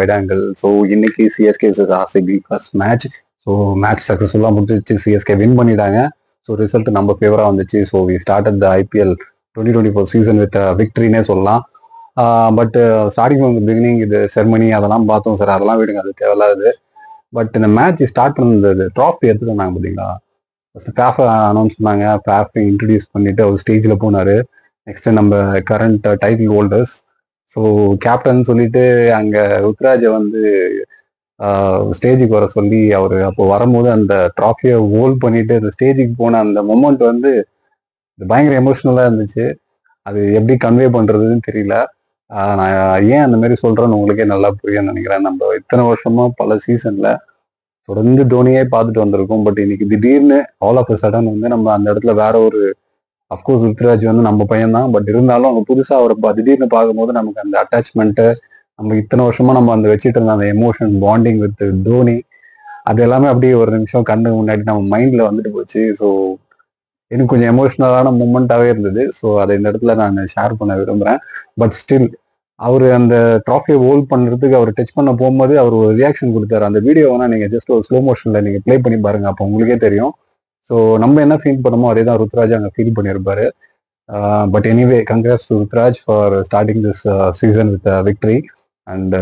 White angle. So இன்னைக்கு CSK RCB first match. So match சக்ஸஸ்ஃபுல்லாக முடிஞ்சிச்சு, சிஎஸ்கே வின் பண்ணிட்டாங்க. ஸோ ரிசல்ட் நம்ம ஃபேவராக வந்துச்சு. So we started the IPL 2024 season with விக்ட்ரினே சொல்லலாம். பட் ஸ்டார்டிங் ஃப்ரம் பிகினிங் இது செர்மனி அதெல்லாம் பார்த்தோம் சார், அதெல்லாம் விடுங்க, அது தேவையில்லாது. பட் இந்த மேட்ச் ஸ்டார்ட் பண்ணது ட்ராஃபி எடுத்துட்டு வந்தாங்க பார்த்தீங்களா. ஃபர்ஸ்ட் ஃபேஃபை அனௌன்ஸ் பண்ணாங்க, ஃபேஃபை இன்ட்ரடியூஸ் பண்ணிட்டு அவர் ஸ்டேஜில் போனார். நெக்ஸ்ட் நம்ம current title holders. So captain சொல்லிட்டு அங்கே ருத்ராஜை வந்து ஸ்டேஜுக்கு வர சொல்லி அவர் அப்போ வரும்போது அந்த ட்ராஃபியை ஹோல்ட் பண்ணிட்டு அந்த ஸ்டேஜுக்கு போன அந்த மொமெண்ட் வந்து பயங்கர எமோஷ்னலாக இருந்துச்சு. அது எப்படி கன்வே பண்ணுறதுன்னு தெரியல. நான் ஏன் அந்த மாதிரி சொல்கிறேன்னு உங்களுக்கே நல்லா புரியும்னு நினைக்கிறேன். நம்ம இத்தனை வருஷமா பல சீசனில் தொடர்ந்து தோனியே பார்த்துட்டு வந்திருக்கோம். பட் இன்னைக்கு திடீர்னு ஆல் ஆஃப் அ சடன் வந்து நம்ம அந்த இடத்துல வேற ஒரு, அஃப்கோர்ஸ் ருத்ராஜ் வந்து நம்ம பையன் தான், பட் இருந்தாலும் அவங்க புதுசாக அவரை திடீர்னு பார்க்கும்போது நமக்கு அந்த அட்டாச்மெண்ட்டு, நம்ம இத்தனை வருஷமா நம்ம அந்த வச்சுட்டு இருந்த அந்த எமோஷன் பாண்டிங் வித் தோனி, அது எல்லாமே அப்படியே ஒரு நிமிஷம் கண்ணு முன்னாடி நம்ம மைண்ட்ல வந்துட்டு போச்சு. ஸோ எனக்கு கொஞ்சம் எமோஷ்னலான மூமெண்ட்டாகவே இருந்தது. ஸோ அதை இந்த இடத்துல நான் ஷேர் பண்ண விரும்புகிறேன். பட் ஸ்டில் அவர் அந்த ட்ராஃபியை ஹோல்ட் பண்ணுறதுக்கு அவர் டச் பண்ண போகும்போது அவர் ஒரு ரியாக்ஷன் கொடுத்தாரு. அந்த வீடியோ வேணா நீங்கள் ஜஸ்ட் ஒரு ஸ்லோ மோஷனில் நீங்கள் ப்ளே பண்ணி பாருங்க, அப்போ உங்களுக்கே தெரியும். ஸோ நம்ம என்ன ஃபீல் பண்ணமோ அதே தான் ருத்ராஜ் அங்கே ஃபீல் பண்ணியிருப்பாரு. But anyway, congrats to Ruturaj for starting this season with victory. And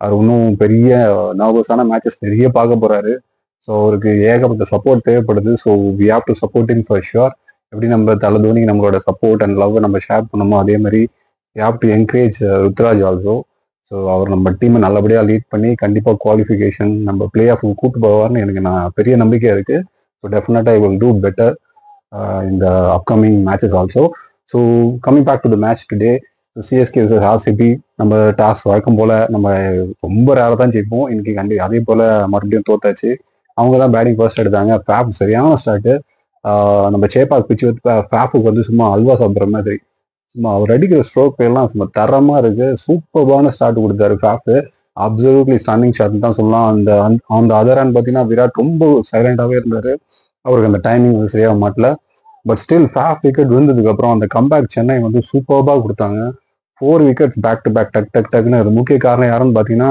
அவர் இன்னும் பெரிய நர்வஸான மேட்சஸ் நிறைய பார்க்க போறாரு. ஸோ அவருக்கு ஏகப்பட்ட சப்போர்ட் தேவைப்படுது. So we have to support in for sure. எப்படி நம்ம தலை தோனி நம்மளோட சப்போர்ட் அண்ட் லவ் நம்ம ஷேர் பண்ணமோ அதே மாதிரி we have to encourage Ruturaj also. So அவர் நம்ம டீமை நல்லபடியாக லீட் பண்ணி கண்டிப்பாக குவாலிஃபிகேஷன் நம்ம பிளே ஆஃப் கூட்டு போவார்னு எனக்கு பெரிய நம்பிக்கை இருக்கு. ஸோ டெஃபினட்டாக I will do better in the upcoming matches also. So coming back to the match today, so CSK versus RCB, நம்ம டாஸ் வழக்கம் போல நம்ம ரொம்ப ரேராக தான் ஜெயிப்போம். இன்னைக்கு அதே போல மறுபடியும் தோத்தாச்சு. அவங்க தான் பேட்டிங் ஃபர்ஸ்ட் எடுத்தாங்க. ஃபேப் சரியான ஸ்டார்ட்டு. நம்ம சேப்பாக் பிச்சு வந்து ஃபேப்புக்கு வந்து சும்மா அல்வா சாப்பிட்ற மாதிரி சும்மா அவர் அடிக்கிற ஸ்ட்ரோக் எல்லாம் சும்மா தரமா இருக்கு. சூப்பர்பான ஸ்டார்ட் கொடுத்தாரு ஃபேப்பு. அப்சல்யூட்லி ஸ்டன்னிங் ஷாட் தான் சொல்லலாம். அந்த அதர் ஹேண்ட் பார்த்தீங்கன்னா விராட் ரொம்ப சைலண்டாகவே இருந்தார். அவருக்கு அந்த டைமிங் வந்து சரியாக மாட்டல. பட் ஸ்டில் ஃபேஃப் விக்கெட் விழுந்ததுக்கு அப்புறம் அந்த கம்பேக் சென்னை வந்து சூப்பர்பாக கொடுத்தாங்க. 4 விக்கெட்ஸ் பேக் டு பேக் டக் டக் டக்குன்னு. அது முக்கிய காரணம் யாருன்னு பார்த்தீங்கன்னா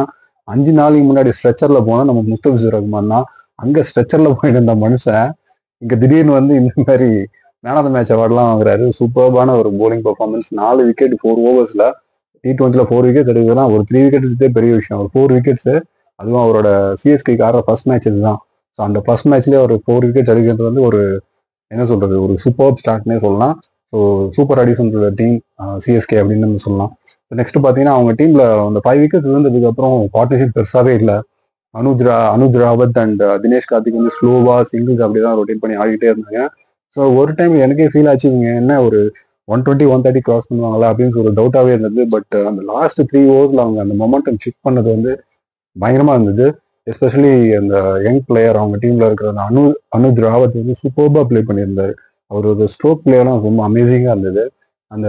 5 நாளைக்கு முன்னாடி ஸ்ட்ரெச்சரில் போனால் நம்ம முஸ்தபிசுர் ரஹ்மான் தான். அங்கே ஸ்ட்ரெச்சரில் போயிட்டு இருந்த மனுஷன் இங்கே திடீர்னு வந்து இந்த மாதிரி மேன் ஆஃப் த மேட்ச் அவார்ட்லாம் வாங்குறாரு. சூப்பர்பான ஒரு போலிங் பர்ஃபார்மன்ஸ். 4 விக்கெட் 4 ஓவர்ஸில். T20 4 விக்கெட்ஸ் எடுக்கிறதுனா ஒரு 3 விக்கெட்ஸே பெரிய விஷயம். ஒரு 4 விக்கெட்ஸு, அதுவும் அவரோட சிஎஸ்கேக்கு ஆடுற ஃபர்ஸ்ட் மேட்ச் இதுதான். ஸோ அந்த ஃபர்ஸ்ட் மேட்ச்லேயே ஒரு 4 விக்கெட்ஸ் எடுக்கிறது வந்து ஒரு என்ன சொல்றது, ஒரு சூப்பர் ஸ்டார்ட்னே சொல்லலாம். So super addition to the team CSK அப்படின்னு நம்ம சொல்லலாம். நெக்ஸ்ட் பார்த்தீங்கன்னா அவங்க டீம்ல அந்த 5 விக்கெட்ஸ் இருந்ததுக்கு அப்புறம் பார்ட்னர்ஷிப் பெருசாவே இல்லை. அனுஜ் ராவத் அண்ட் தினேஷ் கார்த்திக் வந்து ஸ்லோவா சிங்கிள்ஸ் அப்படிதான் ரொட்டேட் பண்ணி ஆடிக்கிட்டே இருந்தாங்க. ஸோ ஒரு டைம் எனக்கே ஃபீல் ஆச்சு இவங்க என்ன ஒரு 120 130 கிராஸ் பண்ணுவாங்களா அப்படின்னு ஒரு டவுட்டாகவே இருந்தது. பட் அந்த லாஸ்ட் 3 ஓவர்ஸ்ல அவங்க அந்த மொமெண்டம் செக் பண்ணது வந்து பயங்கரமா இருந்தது. எஸ்பெஷலி அந்த யங் பிளேயர் அவங்க டீம்ல இருக்கிற அனுஜ் ராவத் வந்து சூப்பர்பா பிளே பண்ணியிருந்தாரு. அவரோட ஸ்ட்ரோக் பிளேயர்லாம் ரொம்ப அமேசிங்கா இருந்தது. அந்த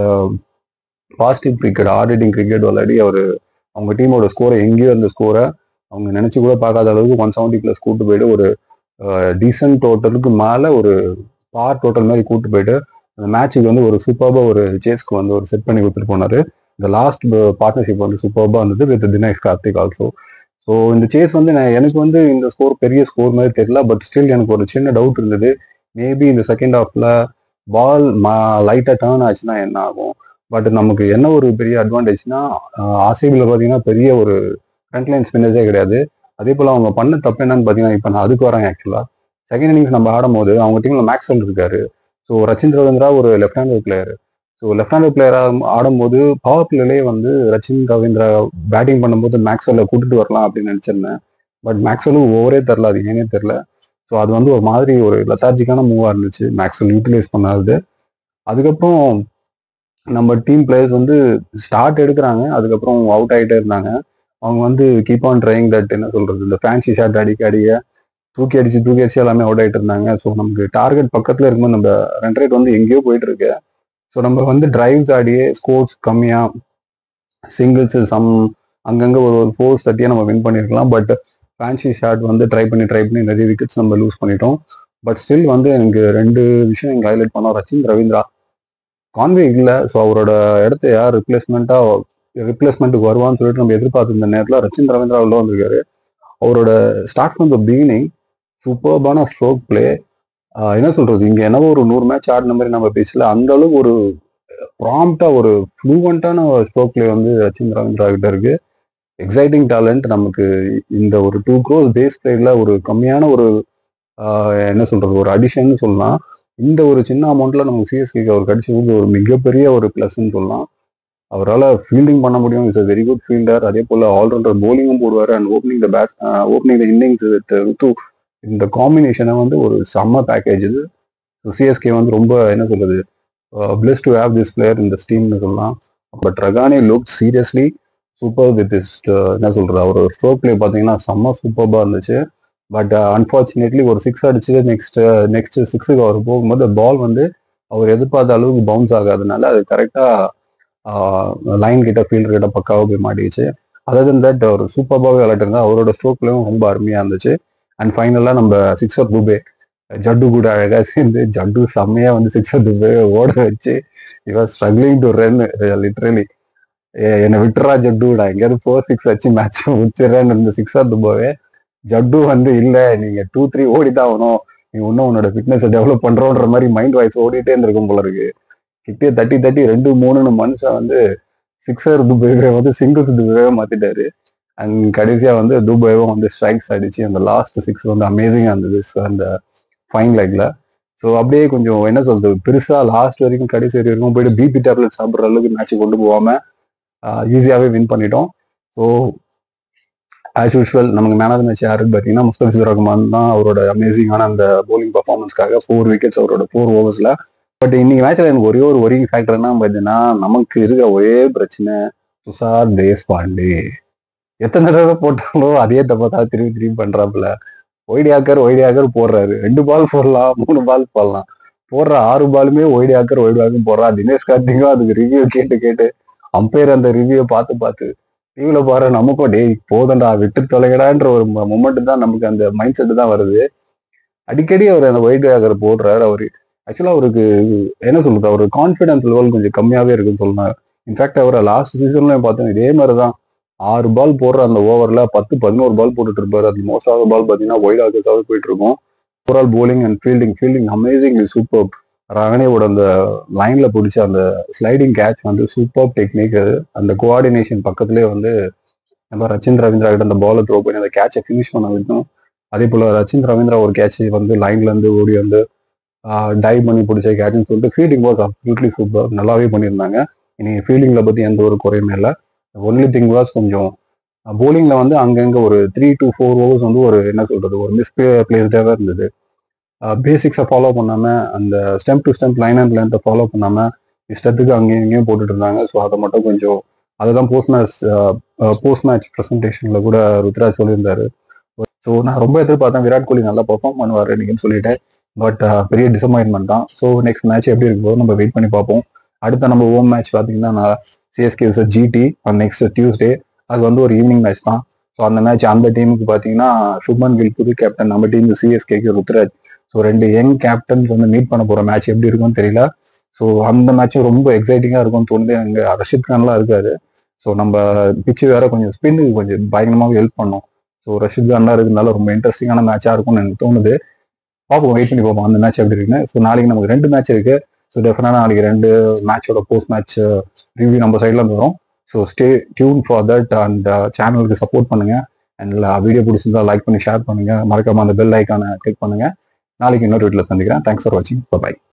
positive cricket, hard hitting cricket விளையாடி அவங்க டீமோட ஸ்கோரை எங்கேயோ அந்த ஸ்கோரை அவங்க நினைச்சு கூட பார்க்காத அளவுக்கு 170+ கூட்டு போயிட்டு ஒரு டீசன்ட் டோட்டலுக்கு மேலே ஒரு பார் டோட்டல் மாதிரி கூட்டு போயிட்டு அந்த மேட்சுக்கு வந்து ஒரு சூப்பர்பா ஒரு சேஸ்க்கு வந்து ஒரு செட் பண்ணி கொடுத்துட்டு போனாரு. இந்த லாஸ்ட் பார்ட்னர்ஷிப் வந்து சூப்பர்பா இருந்தது with Dinesh Karthik also. So இந்த சேஸ் வந்து எனக்கு வந்து இந்த ஸ்கோர் பெரிய ஸ்கோர் மாதிரி தெரியல. பட் ஸ்டில் எனக்கு ஒரு சின்ன டவுட் இருந்தது. மேபி இந்த செகண்ட் ஹாஃப்ல பால் லைட்டாக டேர்ன் ஆச்சுன்னா என்ன ஆகும். பட் நமக்கு என்ன ஒரு பெரிய அட்வான்டேஜ்னா ஆர்சிபியில் பார்த்தீங்கன்னா பெரிய ஒரு ஃப்ரண்ட்லைன் ஸ்பின்னர்ஸே கிடையாது. அதே போல் அவங்க பண்ண தப்பு என்னன்னு பார்த்தீங்கன்னா, இப்போ நான் அதுக்கு வரேன். ஆக்சுவலாக செகண்ட் இன்னிங்ஸ் நம்ம ஆடும் போது அவங்க டீமில் மேக்ஸ்வெல் இருக்காரு. ஸோ ரச்சின் ரவீந்திரா ஒரு left hander player. So left hander பிளேயராக ஆடும்போது பவர் பிளேலே வந்து ரச்சின் ரவீந்திரா பேட்டிங் பண்ணும்போது மேக்ஸ்வெல்லை கூட்டிட்டு வரலாம் அப்படின்னு நினச்சிருந்தேன். பட் மேக்ஸ்வெல்லும் ஓவரே தெரில, அது ஏனே தெரில. ஸோ அது வந்து ஒரு மாதிரி ஒரு லெத்தார்ஜிக்கான மூவாக இருந்துச்சு மேக்ஸ்வெல் யூட்டிலைஸ் பண்ணாது. அதுக்கப்புறம் நம்ம டீம் பிளேயர்ஸ் வந்து ஸ்டார்ட் எடுக்கிறாங்க, அதுக்கப்புறம் அவுட் ஆகிட்டே இருந்தாங்க. அவங்க வந்து கீப் ஆன் ட்ரைங் தட் என்ன சொல்றது, இந்த ஃபேன்சி ஷாட் அடிக்க தூக்கி அடிச்சு எல்லாமே அவுட் ஆகிட்டு இருந்தாங்க. ஸோ நமக்கு டார்கெட் பக்கத்தில் இருக்கும்போது நம்ம ரன் ரேட் வந்து எங்கேயோ போயிட்டு இருக்கு. ஸோ நம்ம வந்து டிரைவ்ஸ் ஆடியே ஸ்கோர்ஸ் கம்மியாக சிங்கிள்ஸ் அங்கங்கே ஒரு 430 நம்ம வின் பண்ணியிருக்கலாம். பட் ஃபேன்சி ஷாட் வந்து ட்ரை பண்ணி நிறைய விக்கெட்ஸ் நம்ம லூஸ் பண்ணிட்டோம். பட் ஸ்டில் வந்து எனக்கு 2 விஷயம் இங்கே ஹைலைட் பண்ணோம். ரச்சின் ரவீந்திரா கான்வே இல்லை. ஸோ அவரோட இடத்த யார் ரிப்ளேஸ்மெண்ட்டாக ரிப்ளேஸ்மெண்ட்டுக்கு வருவான்னு சொல்லிட்டு நம்ம எதிர்பார்த்திருந்த நேரத்தில் ரச்சின் ரவீந்திரா உள்ள வந்திருக்காரு. அவரோட ஸ்டார்ட் ஃப்ரம் த பிகினிங் சூப்பர்பான ஸ்ட்ரோக் பிளே. என்ன சொல்றது, இங்க என்னவோ ஒரு 100 மேட்ச் ஆடின மாதிரி நம்ம பேசல, அந்த அளவுக்கு ஒரு ப்ராம்ப்டா ஒரு ஃப்ளூவெண்டான ஸ்ட்ரோக் பிளே வந்து ரச்சின் ரவீந்திரா கிட்ட இருக்கு. Exciting talent. நமக்கு இந்த ஒரு 2 crore பேஸ் பிளேல ஒரு கம்மியான ஒரு என்ன சொல்றது ஒரு அடிஷன் சொல்லலாம். இந்த ஒரு சின்ன அமௌண்ட்ல நமக்கு சிஎஸ்கேக்கு அவர் கிடைச்சது ஒரு மிகப்பெரிய ஒரு பிளஸ்ன்னு சொல்லலாம். அவரால் ஃபீல்டிங் பண்ண முடியும். Is a very good fielder. அதே போல ஆல்ரவுண்டர் போலிங்கும் போடுவார். And opening the innings with இந்த காம்பினேஷனை வந்து ஒரு செம்ம பேக்கேஜ் இது. சிஎஸ்கே வந்து ரொம்ப என்ன சொல்றது plus to have this player இந்த டீம்னு சொல்லலாம். But Rahane look seriously super with this என்ன சொல்றது அவர் ஸ்ட்ரோக் பிளே பார்த்தீங்கன்னா செம்ம சூப்பர்பா இருந்துச்சு. பட் அன்பார்ச்சுனேட்லி ஒரு 6 அடிச்சு நெக்ஸ்ட் 6க்கு அவர் போகும்போது பால் வந்து அவர் எதிர்பார்த்த அளவுக்கு பவுன்ஸ் ஆகாதனால அது கரெக்டாக லைன் கிட்ட ஃபீல்டர் கிட்ட பக்காவாக போய் மாட்டிடுச்சு. அதர் தட் அவர் சூப்பர்பாகவே விளையாட்டுருந்தா. அவரோட ஸ்ட்ரோக் பிளேயும் ரொம்ப அருமையாக இருந்துச்சு. அண்ட் ஃபைனலாக நம்ம சிக்ஸர் துபே ஜட்டு கூட அழகாக சேர்ந்து ஜட்டு செம்மையாக வந்து சிக்ஸர் துபே ஓட வச்சு இவர் ஸ்ட்ரகிளிங் டு ரன் லிட்ரலி. என்னை விட்டுறா ஜட்டுடா, எங்கேயாவது 4-6 வச்சு மேட்ச் முடிச்சிடறேன்னு இருந்த சிக்ஸர் துபாவே ஜட்டு வந்து இல்லை நீங்க 2-3 ஓடிதான் ஆகணும், நீ இன்னும் உன்னோட ஃபிட்னஸை டெவலப் பண்றோன்ற மாதிரி மைண்ட் வாய்ஸ் ஓடிட்டே இருந்திருக்கும் போல இருக்கு. கிட்டே தட்டி 2-3 மனுஷன் வந்து சிக்ஸர் துபேவை வந்து சிங்கிள்ஸ் துபேவே மாத்திட்டாரு. அண்ட் கடைசியா வந்து துபேவும் வந்து ஸ்ட்ரைக்ஸ் அடிச்சு அந்த லாஸ்ட் 6 வந்து அமேசிங்கா இருந்தது அந்த ஃபைன் லெக்ல. ஸோ அப்படியே கொஞ்சம் என்ன சொல்றது பெருசா லாஸ்ட் வரைக்கும் கடைசி வரைக்கும் போயிட்டு பிபி டேப்லெட் சாப்பிட்ற அளவுக்கு மேட்ச் கொண்டு போகாம ஈஸியாவே வின் பண்ணிட்டோம். ஸோ ஆஸ் யூஸ்வல் நமக்கு மேன் ஆஃப் த மேட்ச் யாருன்னு பார்த்தீங்கன்னா முஸ்தபிசுர் ரஹ்மான் தான். அவரோட அமேசிங்கான அந்த போலிங் பர்ஃபார்மன்ஸ்க்காக 4 விக்கெட்ஸ் அவரோட 4 ஓவர்ஸ்ல. பட் இன்னைக்கு மேட்ச்ல எனக்கு ஒரே ஒரு ஒரிங் ஃபேக்டர் என்ன பார்த்தீங்கன்னா, நமக்கு இருக்கிற ஒரே பிரச்சனை துஷார் தேஷ்பாண்டே. எத்தனை தடவை போட்டாலும் அதே தப்பா தான் திரும்பி பண்றாப்புல. ஒய்டியாக்கர் போடுறாரு. 2 பால் போடலாம், 3 பால் போடலாம், போடுற 6 பாலுமே ஒய்டியாக்கர் போடுறா. தினேஷ் கார்த்திக்கும் அதுக்கு ரிவ்யூ கேட்டு அம்பையர் அந்த ரிவ்யூ பார்த்து டிவில பாரு நமக்கும் டேய் போதண்டா விட்டு தொலைகடான்ற ஒரு மொமெண்ட் தான் நமக்கு அந்த மைண்ட் செட் தான் வருது. அடிக்கடி அவர் அந்த ஒய்டியாக்கர் போடுறாரு. அவரு ஆக்சுவலா அவருக்கு என்ன சொல்றது அவர் கான்ஃபிடன்ஸ் லெவல் கொஞ்சம் கம்மியாவே இருக்குன்னு சொல்லலாம். இன்ஃபேக்ட் அவரை லாஸ்ட் சீசன்லயும் பார்த்தோம் இதே மாதிரிதான் 6 பால் போடுற அந்த ஓவர்ல 10-11 பால் போட்டுட்டு இருப்பாரு. அது மோஸ்ட் ஆஃப் பால் பார்த்தீங்கன்னா ஒயிட் ஆக்கர்ஸாவே போயிட்டு இருக்கும். Overall bowling and fielding amazing super. ரஹானேவோட அந்த லைன்ல பிடிச்ச அந்த ஸ்லைடிங் கேட்ச் வந்து சூப்பர் டெக்னிக். அந்த கோஆர்டினேஷன் பக்கத்துலேயே வந்து நம்ம ரச்சின் ரவீந்திரா கிட்ட அந்த பாலை த்ரோ பண்ணி அந்த கேட்சை ஃபினிஷ் பண்ண வைக்கணும். அதே போல ரச்சின் ரவீந்திரா ஒரு கேட்ச் வந்து லைன்ல இருந்து ஓடி வந்து டைவ் பண்ணி பிடிச்ச கேட்ச்னு சொல்லிட்டு ஃபீல்டிங் வாஸ் அப்சல்யூட்லி சூப்பர். நல்லாவே பண்ணியிருந்தாங்க. இனி ஃபீல்டிங்ல பத்தி எந்த ஒரு குறையுமே இல்லை. ஒன்லி திங் வாஸ் கொஞ்சம் போலிங்ல வந்து அங்கங்க ஒரு 3 to 4 ஓவர்ஸ் வந்து ஒரு என்ன சொல்றது ஒரு மிஸ்பிளேஸ்டாவே இருந்தது. பேசிக்ஸை ஃபாலோ பண்ணாம அந்த stump to stump line and லென்த்தை ஃபாலோ பண்ணாம இஷ்டத்துக்கு அங்கேயும் இங்கேயும் போட்டுட்டு இருந்தாங்க. ஸோ அதை மட்டும் கொஞ்சம் அதுதான் போஸ்ட் மேட்ச் ப்ரெசன்டேஷன்ல கூட ருத்ராஜ் சொல்லியிருந்தாரு. ஸோ நான் ரொம்ப எதிர்பார்த்தேன் விராட் கோலி நல்லா பெர்ஃபார்ம் பண்ணுவார் நீங்கன்னு சொல்லிட்டேன். பட் பெரிய டிசப்பாயின்மெண்ட் தான். ஸோ நெக்ஸ்ட் மேட்ச் எப்படி இருக்கும்போது நம்ம வெயிட் பண்ணி பார்ப்போம். அடுத்த நம்ம ஹோம் மேட்ச் பார்த்தீங்கன்னா நான் CSK versus GT next Tuesday. அது வந்து ஒரு ஈவினிங் மேட்ச் தான். ஸோ அந்த மேட்ச் அந்த டீமுக்கு பார்த்தீங்கன்னா சுப்மன் கில் புது கேப்டன், நம்ம டீம் சிஎஸ்கேக்கு ருத்ராஜ். ஸோ 2 யங் கேப்டன்ஸ் வந்து மீட் பண்ண போற மேட்ச் எப்படி இருக்கும்னு தெரியல. ஸோ அந்த மேட்சும் ரொம்ப எக்ஸைட்டிங்கா இருக்கும்னு தோணுது. அங்கே ரஷித் கான்லாம் இருக்காரு. ஸோ நம்ம பிச்சு வேற கொஞ்சம் ஸ்பின்னுக்கு கொஞ்சம் பயங்கரமாக ஹெல்ப் பண்ணோம். ஸோ ரஷித் கான்லாம் இருக்கிறதுனால ரொம்ப இன்ட்ரெஸ்டிங்கான மேட்சா இருக்கும்னு எனக்கு தோணுது. பார்ப்போம், வெயிட் பண்ணி பார்ப்போம் அந்த மேட்ச் எப்படி இருக்குன்னு. ஸோ நாளைக்கு நமக்கு 2 மேட்ச் இருக்கு. ஸோ டெஃபினட்டா நாளைக்கு 2 மேட்சோட போஸ்ட் மேட்ச் ரிவ்யூ நம்ம சைட்ல இருந்து வரும். So stay tune for that. And சேனலுக்கு சப்போர்ட் பண்ணுங்க. அண்ட் வீடியோ பிடிச்சிருந்தா லைக் பண்ணி ஷேர் பண்ணுங்க. மறக்காம அந்த பெல் ஐக்கானை கிளிக் பண்ணுங்க. நாளைக்கு இன்னொரு வீட்டில் சந்திக்கிறேன். தேங்க்ஸ் ஃபார் வாட்சிங். பை.